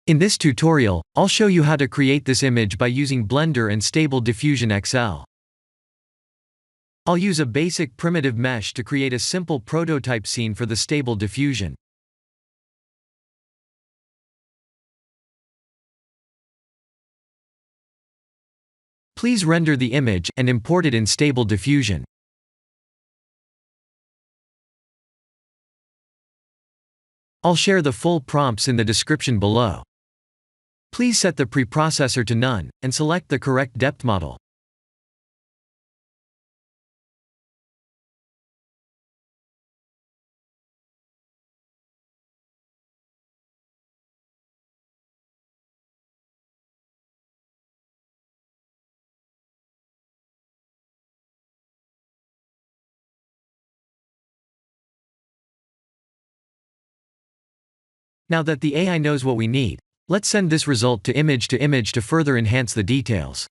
In this tutorial, I'll show you how to create this image by using Blender and Stable Diffusion XL. I'll use a basic primitive mesh to create a simple prototype scene for the Stable Diffusion. Please render the image and import it in Stable Diffusion. I'll share the full prompts in the description below. Please set the preprocessor to none, and select the correct depth model. Now that the AI knows what we need, let's send this result to image to further enhance the details.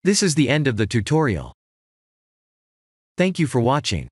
This is the end of the tutorial. Thank you for watching.